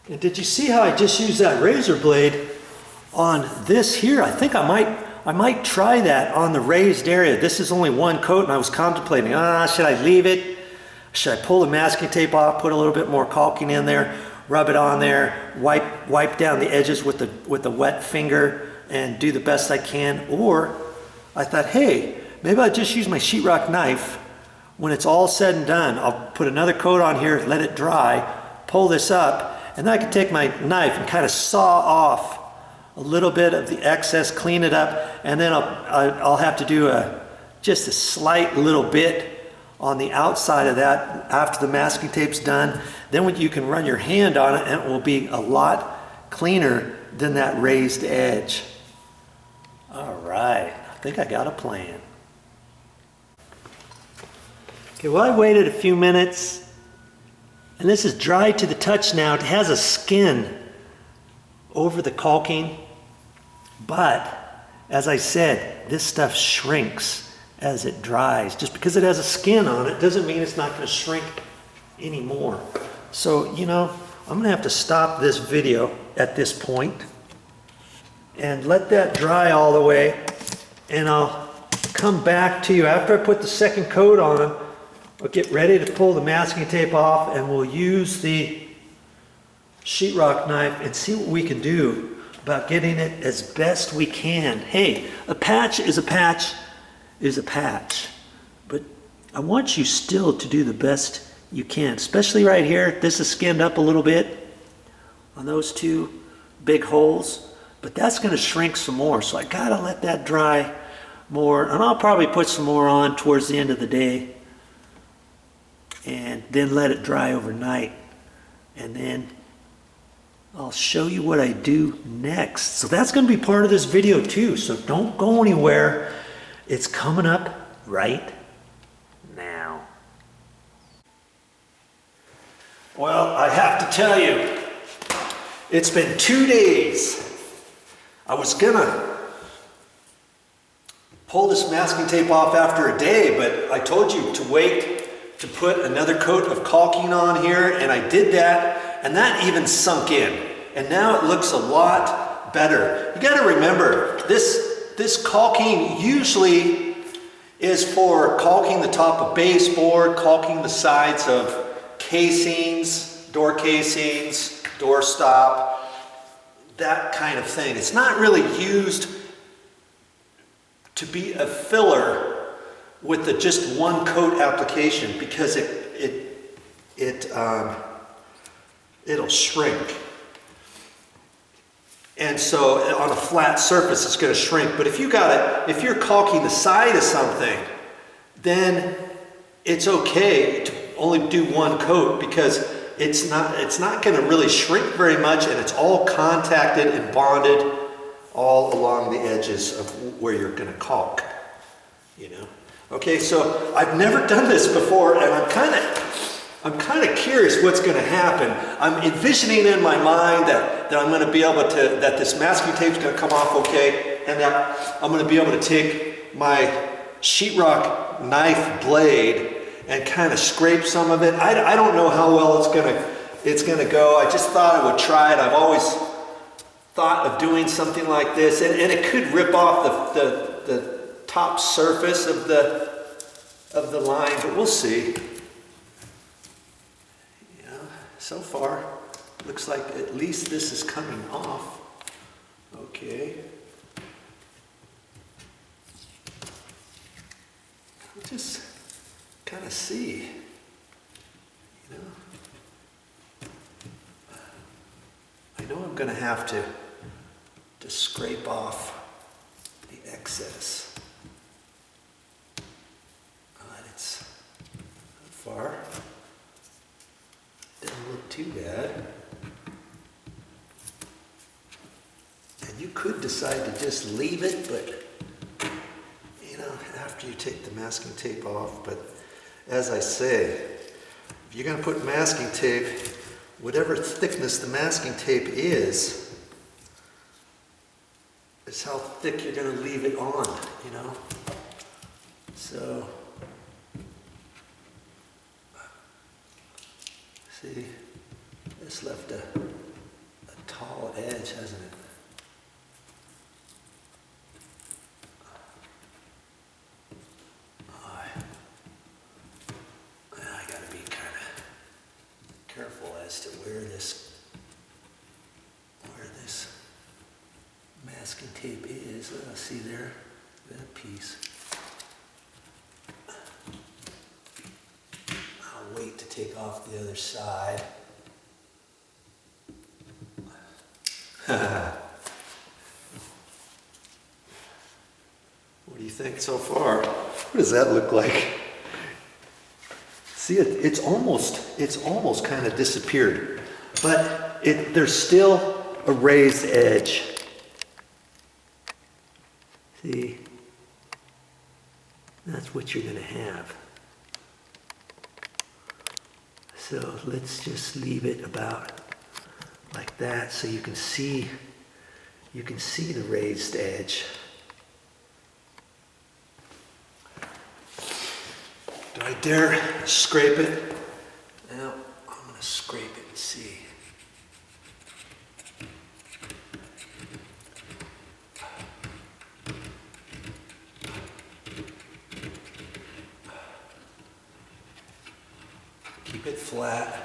And did you see how I just used that razor blade on this here? I think I might try that on the raised area. This is only one coat, and I was contemplating, should I leave it? Should I pull the masking tape off, put a little bit more caulking in there, rub it on there, wipe down the edges with the wet finger, and do the best I can? Or I thought, hey, maybe I'll just use my sheetrock knife. When it's all said and done, I'll put another coat on here, let it dry, pull this up, and then I can take my knife and kind of saw off a little bit of the excess, clean it up, and then I'll have to do just a slight little bit on the outside of that after the masking tape's done. Then when you can run your hand on it, and it will be a lot cleaner than that raised edge. All right, I think I got a plan. Okay, well, I waited a few minutes, and this is dry to the touch now. It has a skin over the caulking, but as I said, this stuff shrinks as it dries. Just because it has a skin on it doesn't mean it's not going to shrink anymore. So, you know, I'm going to have to stop this video at this point and let that dry all the way, and I'll come back to you after I put the second coat on them. We'll get ready to pull the masking tape off, and we'll use the sheetrock knife and see what we can do about getting it as best we can. Hey, a patch is a patch is a patch, but I want you still to do the best you can, especially right here. This is skinned up a little bit on those two big holes, but that's going to shrink some more, so I gotta let that dry more, and I'll probably put some more on towards the end of the day and then let it dry overnight, and then I'll show you what I do next. So that's going to be part of this video too, so don't go anywhere. It's coming up right now. Well, I have to tell you, it's been 2 days. I was gonna pull this masking tape off after a day, but I told you to wait to put another coat of caulking on here, and I did that, and that even sunk in, and now it looks a lot better. You got to remember, this caulking usually is for caulking the top of baseboard, caulking the sides of casings, door stop, that kind of thing. It's not really used to be a filler with the just one coat application, because it'll shrink. And so on a flat surface, it's going to shrink. But if you're caulking the side of something, then it's okay to only do one coat, because it's not going to really shrink very much, and it's all contacted and bonded all along the edges of where you're going to caulk, you know. Okay, so I've never done this before, and I'm kind of curious what's going to happen. I'm envisioning in my mind that I'm going to be able to, that this masking tape's going to come off okay, and that I'm going to be able to take my sheetrock knife blade and kind of scrape some of it. I don't know how well it's going to go. I just thought I would try it. I've always thought of doing something like this, and it could rip off the top surface of the line, but we'll see. Yeah, so far looks like at least this is coming off okay. I'll just kind of see, you know. I know I'm going to have to scrape off the excess. It's not far. Doesn't look too bad. And you could decide to just leave it, but you know, after you take the masking tape off. But as I say, if you're going to put masking tape, whatever thickness the masking tape is how thick you're going to leave it on, you know. So see, just left a tall edge, hasn't it? I gotta be kind of careful as to where this masking tape is. See there, that piece. I'll wait to take off the other side. What do you think so far? What does that look like? See, it's almost kind of disappeared, but there's still a raised edge. See, that's what you're going to have. So let's just leave it about like that, so you can see the raised edge. Do I dare scrape it? Now, I'm going to scrape it and see. Keep it flat.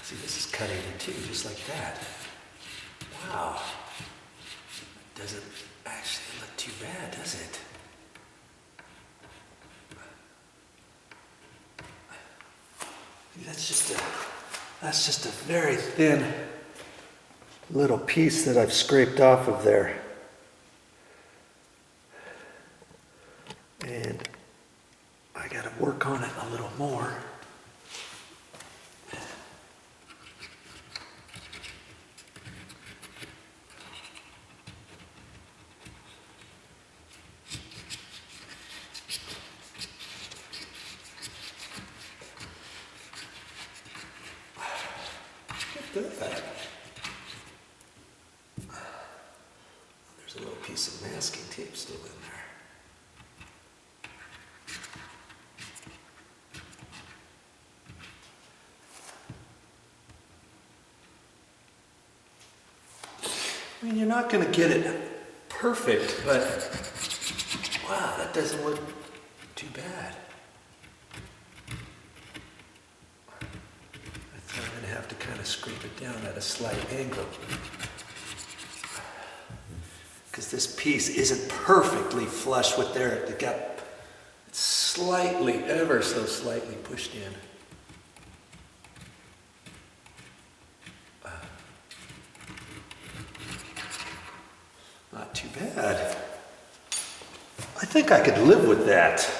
See, this is cutting in two, just like that. Wow. Doesn't actually look too bad, does it? That's just a very thin little piece that I've scraped off of there. And I gotta work on it a little more. That. There's a little piece of masking tape still in there. I mean, you're not going to get it perfect, but wow, that doesn't look too bad. I'm going to have to kind of scrape it down at a slight angle, because this piece isn't perfectly flush with there. It's slightly, ever so slightly pushed in. Not too bad. I think I could live with that.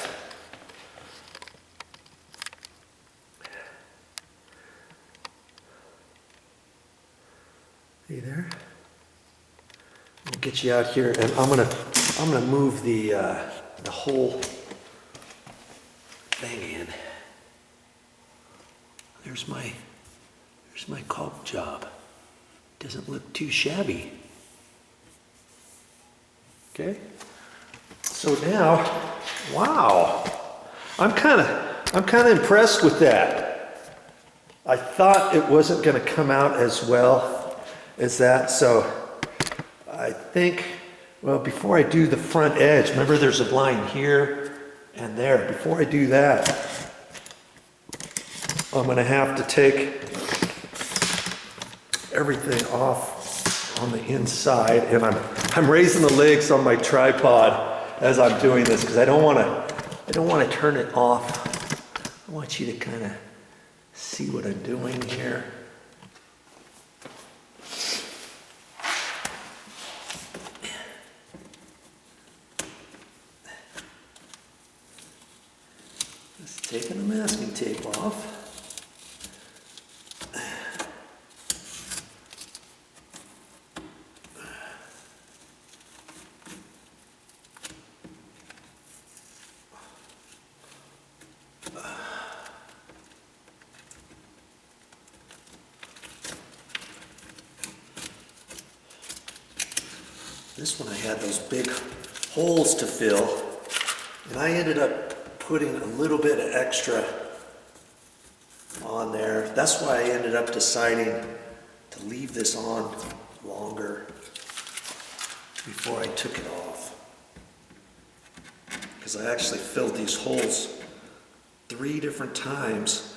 Hey there. I'll get you out here, and I'm gonna move the whole thing in. There's my caulk job. Doesn't look too shabby. Okay. So now, wow, I'm kind of impressed with that. I thought it wasn't going to come out as well as that, so I think, well, before I do the front edge, remember there's a line here and there. Before I do that, I'm going to have to take everything off on the inside, and I'm raising the legs on my tripod as I'm doing this, because I don't want to turn it off. I want you to kind of see what I'm doing here. Taking the masking tape off. This one I had those big holes to fill, and I ended up putting a little bit of extra on there. That's why I ended up deciding to leave this on longer before I took it off. Because I actually filled these holes 3 different times